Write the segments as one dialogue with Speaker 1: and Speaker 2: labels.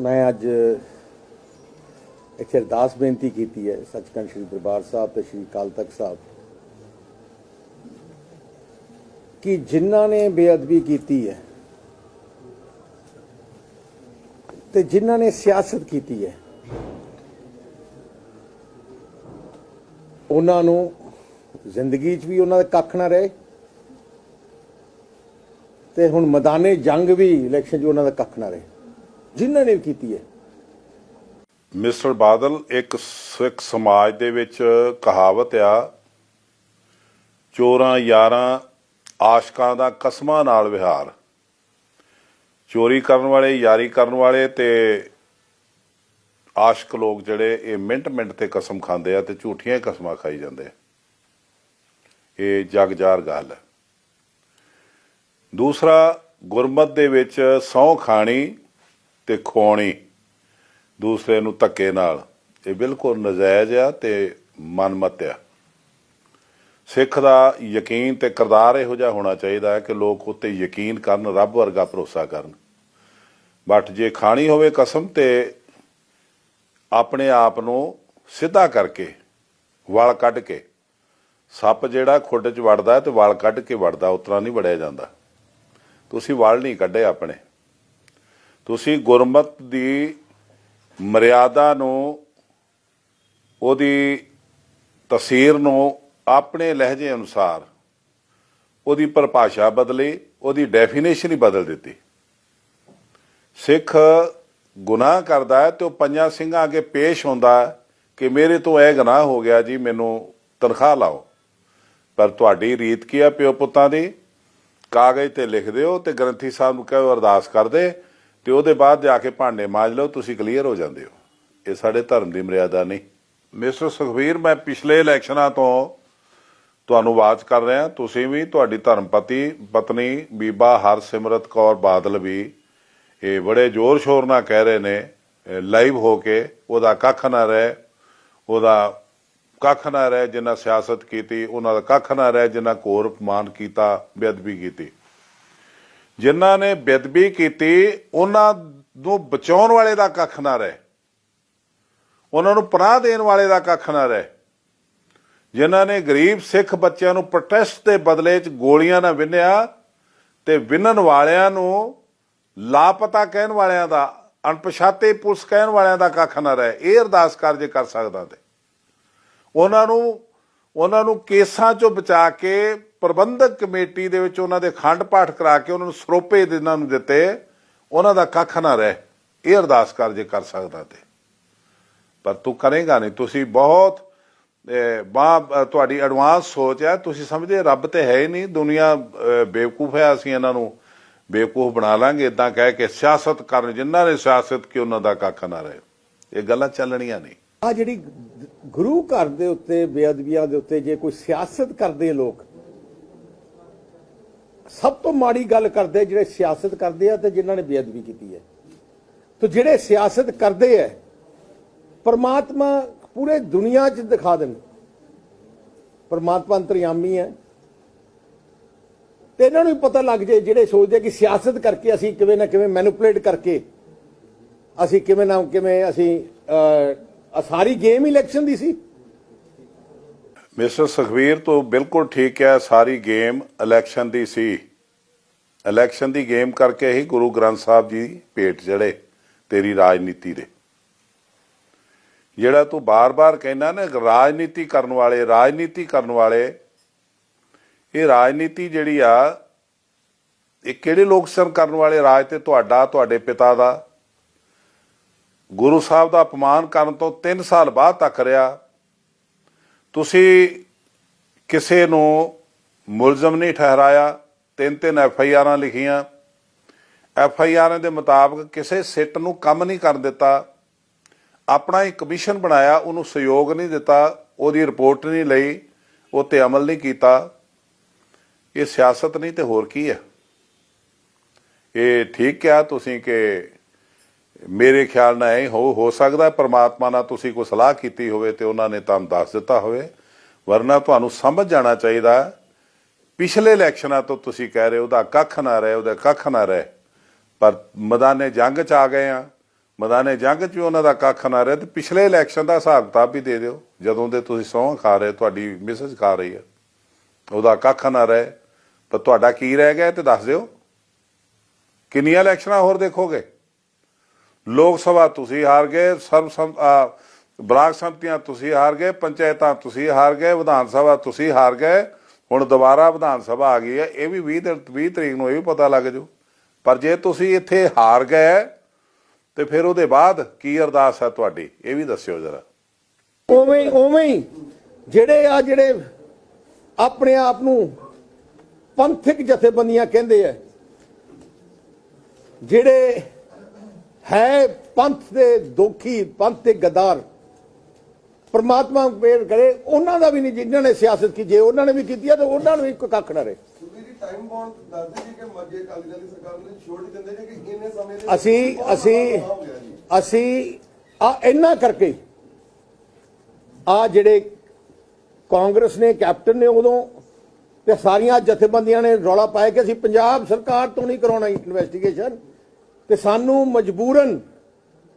Speaker 1: मैं अज एक अरदास बेनती की है सचखंड श्री दरबार साहब तो श्री अकाल तख्त साहब कि जिन्हों ने बेअदबी की है तो जिन्हों ने सियासत की है उन्होंने जिंदगी च भी उन्होंने कख ना रहे तो हुण मैदाने जंग भी इलैक्शन च उन्होंने कख ना रहे जिन्होंने भी की है।
Speaker 2: मिस्टर बादल एक सिख समाज दे विच कहावत आ चोरां यारां आशकां दा कसमां नाल विहार। चोरी करन वाले यारी करन वाले ते आशक लोग जिहड़े ये मिंट मिंट ते कसम खांदे आ ते झूठियां कसमां खाई जांदे आ। ये जगजार गल है। दूसरा गुरमत दे विच सौं खाणी ते खोणी दूसरे नूं धक्के नाल ये बिल्कुल नजायज़ आ ते मनमत आ। सिख दा यकीन ते किरदार इहो जिहा होना चाहिदा है कि लोग उत्ते यकीन करन, रब वर्गा भरोसा करन। बट जे खाणी होवे कसम ते अपने आप नूं सीधा करके वल कढ के सप जिहड़ा खुड च वड़दा ते वल कढ के वड़दा उतना नहीं वड़िया जांदा। तुसीं वल नहीं कढे अपने, तुसीं गुरमत दी मर्यादा नूं ओदी तसीर नूं अपने लहजे अनुसार ओदी परिभाषा बदली, ओदी डेफिनेशन ही बदल दी। सिख गुनाह करदा है तो पंजां सिंघां अगे पेश होंदा कि मेरे तो यह गुनाह हो गया जी, मैनू तनख्वाह लाओ। पर तुहाडी रीत की है प्यो पुत्तां दी, कागज़ ते लिख दिओ ते ग्रंथी साहब नूं कहो अरदास कर दे ते ਉਹਦੇ ਬਾਅਦ ਜਾ ਕੇ ਭਾਂਡੇ ਮਾਂਜ ਲਓ, ਤੁਸੀਂ ਕਲੀਅਰ ਹੋ ਜਾਂਦੇ ਹੋ। ਇਹ ਸਾਡੇ ਧਰਮ ਦੀ ਮਰਿਆਦਾ ਨਹੀਂ। ਮਿਸਟਰ ਸੁਖਬੀਰ, ਮੈਂ ਪਿਛਲੇ ਇਲੈਕਸ਼ਨਾਂ ਤੋਂ ਤੁਹਾਨੂੰ ਆਵਾਜ਼ ਕਰ ਰਿਹਾ, ਤੁਸੀਂ ਵੀ ਤੁਹਾਡੀ ਧਰਮ ਪਤਨੀ ਬੀਬਾ ਹਰਸਿਮਰਤ ਕੌਰ ਬਾਦਲ ਵੀ ਇਹ ਬੜੇ ਜ਼ੋਰ ਸ਼ੋਰ ਨਾਲ ਕਹਿ ਰਹੇ ਨੇ ਲਾਈਵ ਹੋ ਕੇ ਉਹਦਾ ਕੱਖ ਨਾ ਰਹਿ, ਉਹਦਾ ਕੱਖ ਨਾ ਰਹਿ ਜਿਨ੍ਹਾਂ ਸਿਆਸਤ ਕੀਤੀ, ਉਹਨਾਂ ਦਾ ਕੱਖ ਨਾ ਰਹਿ ਜਿਨ੍ਹਾਂ ਘੋਰ ਅਪਮਾਨ ਕੀਤਾ, ਬੇਅਦਬੀ ਕੀਤੀ। ਜਿਨ੍ਹਾਂ ਨੇ ਬੇਅਦਬੀ ਕੀਤੀ ਉਹਨਾਂ ਨੂੰ ਬਚਾਉਣ ਵਾਲੇ ਦਾ ਕੱਖ ਨਾ ਰਹੇ, ਉਹਨਾਂ ਨੂੰ ਪਨਾਹ ਦੇਣ ਵਾਲੇ ਦਾ ਕੱਖ ਨਾ ਰਹੇ। ਜਿਨ੍ਹਾਂ ਨੇ ਗਰੀਬ ਸਿੱਖ ਬੱਚਿਆਂ ਨੂੰ ਪ੍ਰੋਟੈਸਟ ਦੇ ਬਦਲੇ 'ਚ ਗੋਲੀਆਂ ਨਾਲ ਵਿੰਨਿਆ ਤੇ ਵਿੰਨਣ ਵਾਲਿਆਂ ਨੂੰ ਲਾਪਤਾ ਕਹਿਣ ਵਾਲਿਆਂ ਦਾ, ਅਣਪਛਾਤੇ ਪੁਲਿਸ ਕਹਿਣ ਵਾਲਿਆਂ ਦਾ ਕੱਖ ਨਾ ਰਹੇ। ਇਹ ਅਰਦਾਸ ਕਰ ਜੇ ਕਰ ਸਕਦਾ ਤੇ ਉਹਨਾਂ ਨੂੰ ਕੇਸਾਂ 'ਚੋਂ ਬਚਾ ਕੇ ਪ੍ਰਬੰਧਕ ਕਮੇਟੀ ਦੇ ਵਿੱਚ ਉਹਨਾਂ ਦੇ ਖੰਡ ਪਾਠ ਕਰਾ ਕੇ ਉਹਨਾਂ ਨੂੰ ਸਰੋਪੇ ਜਿਨ੍ਹਾਂ ਨੂੰ ਦਿੱਤੇ ਉਹਨਾਂ ਦਾ ਕੱਖ ਨਾ ਰਹੇ। ਇਹ ਅਰਦਾਸ ਕਰ ਜੇ ਕਰ ਸਕਦਾ ਤੇ ਪਰ ਤੂੰ ਕਰੇਗਾ ਨਹੀਂ। ਤੁਸੀਂ ਬਹੁਤ ਤੁਹਾਡੀ ਐਡਵਾਂਸ ਸੋਚ ਹੈ। ਤੁਸੀਂ ਸਮਝਦੇ ਰੱਬ ਤੇ ਹੈ ਹੀ ਨਹੀਂ, ਦੁਨੀਆ ਬੇਵਕੂਫ ਹੈ, ਅਸੀਂ ਇਹਨਾਂ ਨੂੰ ਬੇਵਕੂਫ ਬਣਾ ਲਾਂਗੇ ਇੱਦਾਂ ਕਹਿ ਕੇ ਸਿਆਸਤ ਕਰਨ। ਜਿਨ੍ਹਾਂ ਨੇ ਸਿਆਸਤ ਕੀ ਉਹਨਾਂ ਦਾ ਕੱਖ ਨਾ ਰਹੇ। ਇਹ ਗੱਲਾਂ ਚੱਲਣੀਆਂ ਨਹੀਂ।
Speaker 1: ਆ ਜਿਹੜੀ ਗੁਰੂ ਘਰ ਦੇ ਉੱਤੇ ਬੇਅਦਬੀਆਂ ਦੇ ਉੱਤੇ ਜੇ ਕੋਈ ਸਿਆਸਤ ਕਰਦੇ ਲੋਕ, ਸਭ ਤੋਂ ਮਾੜੀ ਗੱਲ ਕਰਦੇ ਜਿਹੜੇ ਸਿਆਸਤ ਕਰਦੇ ਆ ਤੇ ਜਿਨ੍ਹਾਂ ਨੇ ਬੇਅਦਬੀ ਕੀਤੀ ਹੈ। ਤੇ ਜਿਹੜੇ ਸਿਆਸਤ ਕਰਦੇ ਆ परमात्मा पूरे दुनिया च दिखा देन परमात्मा अंतर्यामी है तो इन्होंने भी पता लग जाए ਜਿਹੜੇ सोचते कि सियासत करके असी किवें ना किवें मैनिपुलेट करके असी किवें ना किवें असी सारी गेम इलैक्शन दी सी।
Speaker 2: मिस्टर सुखबीर तो बिल्कुल ठीक है, सारी गेम इलैक्शन दी सी। इलैक्शन दी गेम करके ही गुरु ग्रंथ साहब जी भेट चढ़े तेरी राजनीति दे। ਜਿਹੜਾ ਤੂੰ ਬਾਰ-ਬਾਰ ਕਹਿੰਦਾ ਨਾ ਰਾਜਨੀਤੀ ਕਰਨ ਵਾਲੇ ਇਹ ਰਾਜਨੀਤੀ ਜਿਹੜੀ ਆ ਇਹ ਕਿਹੜੇ ਲੋਕ ਸਨ ਕਰਨ ਵਾਲੇ? ਰਾਜ ਤੇ ਤੁਹਾਡੇ ਪਿਤਾ ਦਾ ਗੁਰੂ ਸਾਹਿਬ ਦਾ ਅਪਮਾਨ ਕਰਨ ਤੋਂ 3 ਸਾਲ ਬਾਅਦ ਤੱਕ ਰਿਹਾ। ਤੁਸੀਂ ਕਿਸੇ ਨੂੰ ਮੁਲਜ਼ਮ ਨਹੀਂ ਠਹਿਰਾਇਆ। 3 FIRਾਂ ਲਿਖੀਆਂ। FIRਾਂ ਦੇ ਮੁਤਾਬਕ ਕਿਸੇ ਸਿੱਟ ਨੂੰ ਕੰਮ ਨਹੀਂ ਕਰਨ ਦਿੱਤਾ। ਆਪਣਾ ਹੀ ਕਮਿਸ਼ਨ ਬਣਾਇਆ, ਉਹਨੂੰ ਸਹਿਯੋਗ ਨਹੀਂ ਦਿੱਤਾ, ਉਹਦੀ ਰਿਪੋਰਟ ਨਹੀਂ ਲਈ, ਉਹ 'ਤੇ ਅਮਲ ਨਹੀਂ ਕੀਤਾ। ਇਹ ਸਿਆਸਤ ਨਹੀਂ ਤੇ ਹੋਰ ਕੀ ਹੈ? ਇਹ ਠੀਕ ਕਿਹਾ ਤੁਸੀਂ ਕਿ ਮੇਰੇ ਖਿਆਲ ਨਾਲ ਇਹ ਹੋ ਸਕਦਾ ਪਰਮਾਤਮਾ ਨਾਲ ਤੁਸੀਂ ਕੋਈ ਸਲਾਹ ਕੀਤੀ ਹੋਵੇ ਤੇ ਉਹਨਾਂ ਨੇ ਤੁਹਾਨੂੰ ਦੱਸ ਦਿੱਤਾ ਹੋਵੇ, ਵਰਨਾ ਤੁਹਾਨੂੰ ਸਮਝ ਜਾਣਾ ਚਾਹੀਦਾ ਪਿਛਲੇ ਇਲੈਕਸ਼ਨਾਂ ਤੋਂ ਤੁਸੀਂ ਕਹਿ ਰਹੇ ਉਹਦਾ ਕੱਖ ਨਾ ਰਹੇ, ਉਹਦਾ ਕੱਖ ਨਾ ਰਹੇ। ਪਰ ਮੈਦਾਨੇ ਜੰਗ 'ਚ ਆ ਗਏ ਆ, ਮੈਦਾਨੇ ਜੰਗ 'ਚ ਵੀ ਉਹਨਾਂ ਦਾ ਕੱਖ ਨਾ ਰਿਹਾ, ਤੇ ਪਿਛਲੇ ਇਲੈਕਸ਼ਨ ਦਾ ਹਿਸਾਬ ਕਿਤਾਬ ਵੀ ਦੇ ਦਿਓ। ਜਦੋਂ ਦੇ ਤੁਸੀਂ ਸਹੁੰ ਖਾ ਰਹੇ, ਤੁਹਾਡੀ ਮਿਸਜ ਖਾ ਰਹੀ ਹੈ, ਉਹਦਾ ਕੱਖ ਨਾ ਰਹੇ, ਪਰ ਤੁਹਾਡਾ ਕੀ ਰਹਿ ਗਿਆ ਤੇ ਦੱਸ ਦਿਓ। ਕਿੰਨੀਆਂ ਇਲੈਕਸ਼ਨਾਂ ਹੋਰ ਦੇਖੋਗੇ? ਲੋਕ ਸਭਾ ਤੁਸੀਂ ਹਾਰ ਗਏ, ਬਲਾਕ ਸੰਮਤੀਆਂ ਤੁਸੀਂ ਹਾਰ ਗਏ, ਪੰਚਾਇਤਾਂ ਤੁਸੀਂ ਹਾਰ ਗਏ, ਵਿਧਾਨ ਸਭਾ ਤੁਸੀਂ ਹਾਰ ਗਏ। ਹੁਣ ਦੁਬਾਰਾ ਵਿਧਾਨ ਸਭਾ ਆ ਗਈ ਹੈ, ਇਹ ਵੀ 20 ਤਰੀਕ ਨੂੰ ਇਹ ਵੀ ਪਤਾ ਲੱਗ ਜੂ। ਪਰ ਜੇ ਤੁਸੀਂ ਇੱਥੇ ਹਾਰ ਗਏ ਤੇ ਫਿਰ ਉਹਦੇ ਬਾਅਦ ਕੀ ਅਰਦਾਸ ਹੈ ਤੁਹਾਡੀ, ਇਹ ਵੀ ਦੱਸਿਓ ਜਰਾ।
Speaker 1: ਉਵੇਂ ਹੀ ਜਿਹੜੇ ਆਪਣੇ ਆਪ ਨੂੰ ਪੰਥਕ ਜਥੇਬੰਦੀਆਂ ਕਹਿੰਦੇ ਆ, ਜਿਹੜੇ ਹੈ ਪੰਥ ਦੇ ਦੋਖੀ, ਪੰਥ ਦੇ ਗਦਾਰ, ਪਰਮਾਤਮਾ ਮਿਹਰ ਕਰੇ ਉਹਨਾਂ ਦਾ ਵੀ ਨਹੀਂ, ਜਿਨ੍ਹਾਂ ਨੇ ਸਿਆਸਤ ਕੀ, ਜੇ ਉਹਨਾਂ ਨੇ ਵੀ ਕੀਤੀ ਹੈ ਤਾਂ ਉਹਨਾਂ ਨੂੰ ਵੀ ਕੋਈ ਕੱਖ ਨਾ ਰਹੇ।
Speaker 3: ਟਾਈਮ ਬਾਉਂਡ ਦੱਸਦੇ ਜੀ ਕਿ ਮੱਗੇ ਅਕਾਲੀ ਦਲ ਦੀ ਸਰਕਾਰ ਨੇ ਛੋੜ ਦਿੰਦੇ ਨੇ ਕਿ ਇੰਨੇ ਸਮੇਂ ਦੇ
Speaker 1: ਅਸੀਂ ਇੰਨਾ ਕਰਕੇ ਜਿਹੜੇ ਕਾਂਗਰਸ ਨੇ, ਕੈਪਟਨ ਨੇ ਉਦੋਂ ਤੇ ਸਾਰੀਆਂ ਜਥੇਬੰਦੀਆਂ ਨੇ ਰੌਲਾ ਪਾਇਆ ਕਿ ਅਸੀਂ ਪੰਜਾਬ ਸਰਕਾਰ ਤੋਂ ਨਹੀਂ ਕਰਾਉਣਾ ਇਨਵੈਸਟੀਗੇਸ਼ਨ, ਤੇ ਸਾਨੂੰ ਮਜਬੂਰਨ,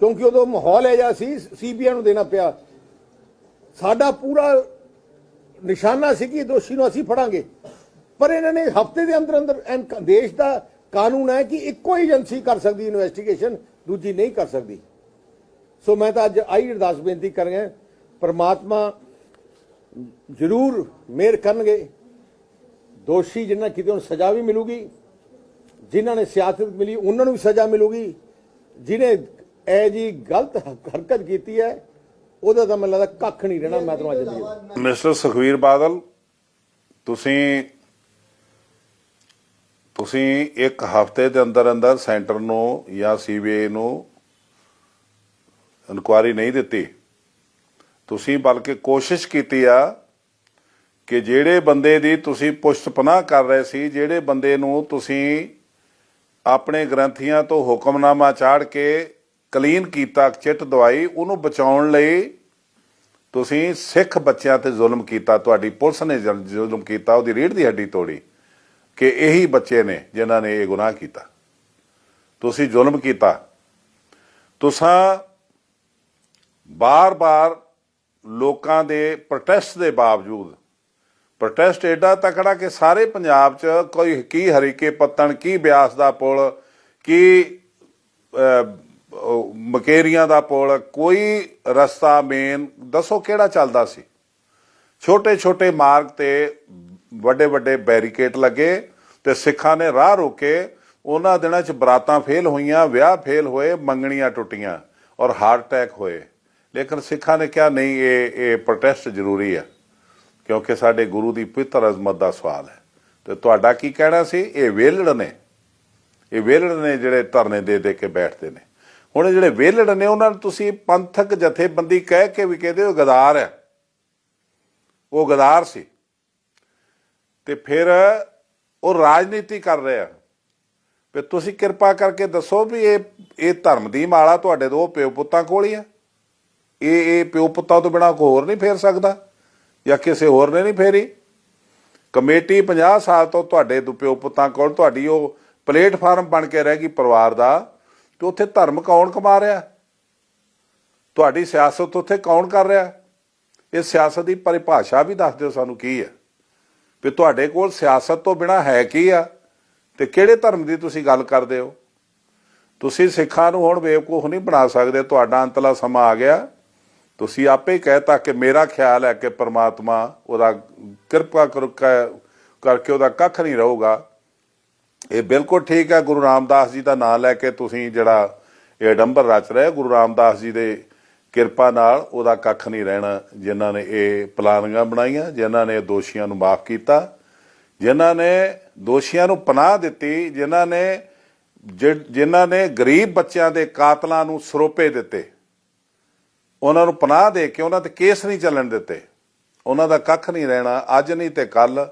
Speaker 1: ਕਿਉਂਕਿ ਉਦੋਂ ਮਾਹੌਲ ਇਹੋ ਜਿਹਾ ਸੀ, ਸੀਬੀਆਈ ਨੂੰ ਦੇਣਾ ਪਿਆ। ਸਾਡਾ ਪੂਰਾ ਨਿਸ਼ਾਨਾ ਸੀ ਕਿ ਦੋਸ਼ੀ ਨੂੰ ਅਸੀਂ ਫੜਾਂਗੇ, ਪਰ ਇਹਨਾਂ ਨੇ ਹਫ਼ਤੇ ਦੇ ਅੰਦਰ ਦੇਸ਼ ਦਾ ਕਾਨੂੰਨ ਹੈ ਕਿ ਇੱਕੋ ਹੀ ਏਜੰਸੀ ਕਰ ਸਕਦੀ ਇਨਵੈਸਟੀਗੇਸ਼ਨ, ਦੂਜੀ ਨਹੀਂ ਕਰ ਸਕਦੀ। ਸੋ ਮੈਂ ਤਾਂ ਅੱਜ ਆਈ ਅਰਦਾਸ ਬੇਨਤੀ ਕਰ ਰਿਹਾ, ਪਰਮਾਤਮਾ ਜ਼ਰੂਰ ਮਿਹਰ ਕਰਨਗੇ। ਦੋਸ਼ੀ ਜਿਨ੍ਹਾਂ ਕਿਤੇ ਹੁਣ ਸਜ਼ਾ ਵੀ ਮਿਲੂਗੀ, ਜਿਨ੍ਹਾਂ ਨੇ ਸਿਆਸਤ ਮਿਲੀ ਉਹਨਾਂ ਨੂੰ ਵੀ ਸਜ਼ਾ ਮਿਲੂਗੀ, ਜਿਹਨੇ ਇਹ ਜੀ ਗਲਤ ਹਰਕਤ ਕੀਤੀ ਹੈ ਉਹਦਾ ਤਾਂ ਮੈਨੂੰ ਲੱਗਦਾ ਕੱਖ ਨਹੀਂ ਰਹਿਣਾ। ਮੈਂ ਤੁਹਾਨੂੰ ਅੱਜ
Speaker 2: ਮਿਸਟਰ ਸੁਖਬੀਰ ਬਾਦਲ, ਤੁਸੀਂ ਇੱਕ ਹਫ਼ਤੇ ਦੇ ਅੰਦਰ ਸੈਂਟਰ ਨੂੰ ਜਾਂ ਸੀਬੀਆਈ ਨੂੰ ਇਨਕੁਆਇਰੀ ਨਹੀਂ ਦਿੱਤੀ। ਤੁਸੀਂ ਬਲਕਿ ਕੋਸ਼ਿਸ਼ ਕੀਤੀ ਆ ਕਿ ਜਿਹੜੇ ਬੰਦੇ ਦੀ ਤੁਸੀਂ ਪੁਸ਼ਤ ਪਨਾਹ ਕਰ ਰਹੇ ਸੀ, ਜਿਹੜੇ ਬੰਦੇ ਨੂੰ ਤੁਸੀਂ ਆਪਣੇ ਗ੍ਰੰਥੀਆਂ ਤੋਂ ਹੁਕਮਨਾਮਾ ਚਾੜ ਕੇ ਕਲੀਨ ਕੀਤਾ, ਚਿੱਟ ਦਵਾਈ, ਉਹਨੂੰ ਬਚਾਉਣ ਲਈ ਤੁਸੀਂ ਸਿੱਖ ਬੱਚਿਆਂ ਤੇ ਜ਼ੁਲਮ ਕੀਤਾ। ਤੁਹਾਡੀ ਪੁਲਿਸ ਨੇ ਜ਼ੁਲਮ ਕੀਤਾ, ਉਹਦੀ ਰੀੜ੍ਹ ਦੀ ਹੱਡੀ ਤੋੜੀ ਕਿ ਇਹੀ ਬੱਚੇ ਨੇ ਜਿਨ੍ਹਾਂ ਨੇ ਇਹ ਗੁਨਾਹ ਕੀਤਾ। ਤੁਸੀਂ ਜ਼ੁਲਮ ਕੀਤਾ। ਤੁਸੀਂ ਬਾਰ-ਬਾਰ ਲੋਕਾਂ ਦੇ ਪ੍ਰੋਟੈਸਟ ਦੇ ਬਾਵਜੂਦ, ਪ੍ਰੋਟੈਸਟ ਐਡਾ ਤਕੜਾ ਕਿ ਸਾਰੇ ਪੰਜਾਬ 'ਚ ਕੋਈ ਕੀ ਹਰੀਕੇ ਪੱਤਣ, ਕੀ ਬਿਆਸ ਦਾ ਪੁਲ, ਕੀ ਮਕੇਰੀਆਂ ਦਾ ਪੁਲ, ਕੋਈ ਰਸਤਾ ਮੇਨ ਦੱਸੋ ਕਿਹੜਾ ਚੱਲਦਾ ਸੀ। ਛੋਟੇ ਛੋਟੇ ਮਾਰਗ ਤੇ ਵੱਡੇ ਵੱਡੇ ਬੈਰੀਕੇਡ ਲੱਗੇ ਤੇ ਸਿੱਖਾਂ ਨੇ ਰਾਹ ਰੋਕੇ। ਉਹਨਾਂ ਦਿਨਾਂ 'ਚ ਬਰਾਤਾਂ ਫੇਲ ਹੋਈਆਂ, ਵਿਆਹ ਫੇਲ ਹੋਏ, ਮੰਗਣੀਆਂ ਟੁੱਟੀਆਂ ਔਰ ਹਾਰਟ ਅਟੈਕ ਹੋਏ। ਲੇਕਿਨ ਸਿੱਖਾਂ ਨੇ ਕਿਹਾ ਨਹੀਂ, ਇਹ ਪ੍ਰੋਟੈਸਟ ਜ਼ਰੂਰੀ ਹੈ ਕਿਉਂਕਿ ਸਾਡੇ ਗੁਰੂ ਦੀ ਪਵਿੱਤਰ ਅਜ਼ਮਤ ਦਾ ਸਵਾਲ ਹੈ। ਤੇ ਤੁਹਾਡਾ ਕੀ ਕਹਿਣਾ ਸੀ? ਇਹ ਵਿਹਲੜ ਨੇ ਜਿਹੜੇ ਧਰਨੇ ਦੇ ਕੇ ਬੈਠਦੇ ਨੇ। ਹੁਣ ਜਿਹੜੇ ਵਿਹਲੜ ਨੇ ਉਹਨਾਂ ਨੂੰ ਤੁਸੀਂ ਪੰਥਕ ਜਥੇਬੰਦੀ ਕਹਿ ਕੇ ਵੀ ਕਹਿੰਦੇ ਹੋ ਗਦਾਰ ਹੈ, ਉਹ ਗਦਾਰ ਸੀ। ਤੇ ਫਿਰ ਉਹ ਰਾਜਨੀਤੀ ਕਰ ਰਿਹਾ। ਫਿਰ ਤੁਸੀਂ ਕਿਰਪਾ ਕਰਕੇ ਦੱਸੋ ਵੀ ਇਹ ਧਰਮ ਦੀ ਮਾਲਾ ਤੁਹਾਡੇ ਦੋ ਪਿਓ ਪੁੱਤਾਂ ਕੋਲ ਹੀ ਹੈ। ਇਹ ਪਿਓ ਪੁੱਤਾਂ ਤੋਂ ਬਿਨਾਂ ਕੋਈ ਹੋਰ ਨਹੀਂ ਫੇਰ ਸਕਦਾ ਜਾਂ ਕਿਸੇ ਹੋਰ ਨੇ ਨਹੀਂ ਫੇਰੀ। ਕਮੇਟੀ 50 ਸਾਲ ਤੋਂ ਤੁਹਾਡੇ ਪਿਓ ਪੁੱਤਾਂ ਕੋਲ, ਤੁਹਾਡੀ ਉਹ ਪਲੇਟਫਾਰਮ ਬਣ ਕੇ ਰਹਿ ਗਈ ਪਰਿਵਾਰ ਦਾ। ਤੇ ਉੱਥੇ ਧਰਮ ਕੌਣ ਕਮਾ ਰਿਹਾ? ਤੁਹਾਡੀ ਸਿਆਸਤ ਉੱਥੇ ਕੌਣ ਕਰ ਰਿਹਾ? ਇਹ ਸਿਆਸਤ ਦੀ ਪਰਿਭਾਸ਼ਾ ਵੀ ਦੱਸ ਦਿਓ ਸਾਨੂੰ ਕੀ ਹੈ ਵੀ ਤੁਹਾਡੇ ਕੋਲ ਸਿਆਸਤ ਤੋਂ ਬਿਨਾਂ ਹੈ ਕੀ ਆ, ਤੇ ਕਿਹੜੇ ਧਰਮ ਦੀ ਤੁਸੀਂ ਗੱਲ ਕਰਦੇ ਹੋ। ਤੁਸੀਂ ਸਿੱਖਾਂ ਨੂੰ ਹੁਣ ਬੇਵਕੂਫ ਨਹੀਂ ਬਣਾ ਸਕਦੇ। ਤੁਹਾਡਾ ਅੰਤਲਾ ਸਮਾਂ ਆ ਗਿਆ। ਤੁਸੀਂ ਆਪੇ ਹੀ ਕਹਿਤਾ ਕਿ ਮੇਰਾ ਖਿਆਲ ਹੈ ਕਿ ਪਰਮਾਤਮਾ ਉਹਦਾ ਕਿਰਪਾ ਕਰਕੇ ਉਹਦਾ ਕੱਖ ਨਹੀਂ ਰਹੂਗਾ। ਇਹ ਬਿਲਕੁਲ ਠੀਕ ਹੈ। ਗੁਰੂ ਰਾਮਦਾਸ ਜੀ ਦਾ ਨਾਂ ਲੈ ਕੇ ਤੁਸੀਂ ਜਿਹੜਾ ਇਹ ਅਡੰਬਰ ਰਚ ਰਹੇ, ਗੁਰੂ ਰਾਮਦਾਸ ਜੀ ਦੇ ਕਿਰਪਾ ਨਾਲ ਉਹਦਾ ਕੱਖ ਨਹੀਂ ਰਹਿਣਾ। ਜਿਨ੍ਹਾਂ ਨੇ ਇਹ ਪਲਾਨਿੰਗਾਂ ਬਣਾਈਆਂ, ਜਿਨ੍ਹਾਂ ਨੇ ਦੋਸ਼ੀਆਂ ਨੂੰ ਮਾਫ ਕੀਤਾ, ਜਿਨ੍ਹਾਂ ਨੇ ਦੋਸ਼ੀਆਂ ਨੂੰ ਪਨਾਹ ਦਿੱਤੀ, ਜਿਨ੍ਹਾਂ ਨੇ ਗਰੀਬ ਬੱਚਿਆਂ ਦੇ ਕਾਤਲਾਂ ਨੂੰ ਸਰੋਪੇ ਦਿੱਤੇ, ਉਹਨਾਂ ਨੂੰ ਪਨਾਹ ਦੇ ਕੇ ਉਹਨਾਂ ਤੇ ਕੇਸ ਨਹੀਂ ਚੱਲਣ ਦਿੱਤੇ, ਉਹਨਾਂ ਦਾ ਕੱਖ ਨਹੀਂ ਰਹਿਣਾ। ਅੱਜ ਨਹੀਂ ਤੇ ਕੱਲ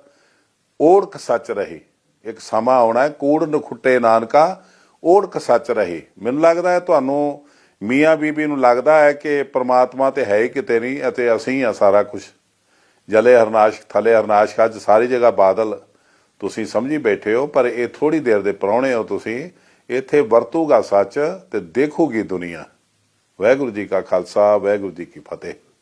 Speaker 2: ਓੜਕ ਸੱਚ ਰਹੀ। ਇੱਕ ਸਮਾਂ ਆਉਣਾ ਹੈ, ਕੂੜ ਨਖੁੱਟੇ ਨਾਨਕਾ, ਓੜਕ ਸੱਚ ਰਹੀ। ਮੈਨੂੰ ਲੱਗਦਾ ਹੈ ਤੁਹਾਨੂੰ ਮੀਆਂ ਬੀਬੀ ਨੂੰ ਲੱਗਦਾ ਹੈ ਕਿ ਪ੍ਰਮਾਤਮਾ ਤੇ ਹੈ ਹੀ ਕਿਤੇ ਨਹੀਂ ਅਤੇ ਅਸੀਂ ਆ ਸਾਰਾ ਕੁਝ। ਜਲੇ ਹਰਨਾਸ਼ ਥਲੇ ਹਰਨਾਸ਼, ਅੱਜ ਸਾਰੀ ਜਗ੍ਹਾ ਬਾਦਲ ਤੁਸੀਂ ਸਮਝੀ ਬੈਠੇ ਹੋ, ਪਰ ਇਹ ਥੋੜੀ ਦੇਰ ਦੇ ਪ੍ਰਾਹੁਣੇ ਹੋ ਤੁਸੀਂ। ਇੱਥੇ ਵਰਤੂਗਾ ਸੱਚ ਤੇ ਦੇਖੂਗੀ ਦੁਨੀਆ। ਵਾਹਿਗੁਰੂ ਜੀ ਕਾ ਖਾਲਸਾ ਵਾਹਿਗੁਰੂ ਜੀ ਕੀ ਫਤਿਹ।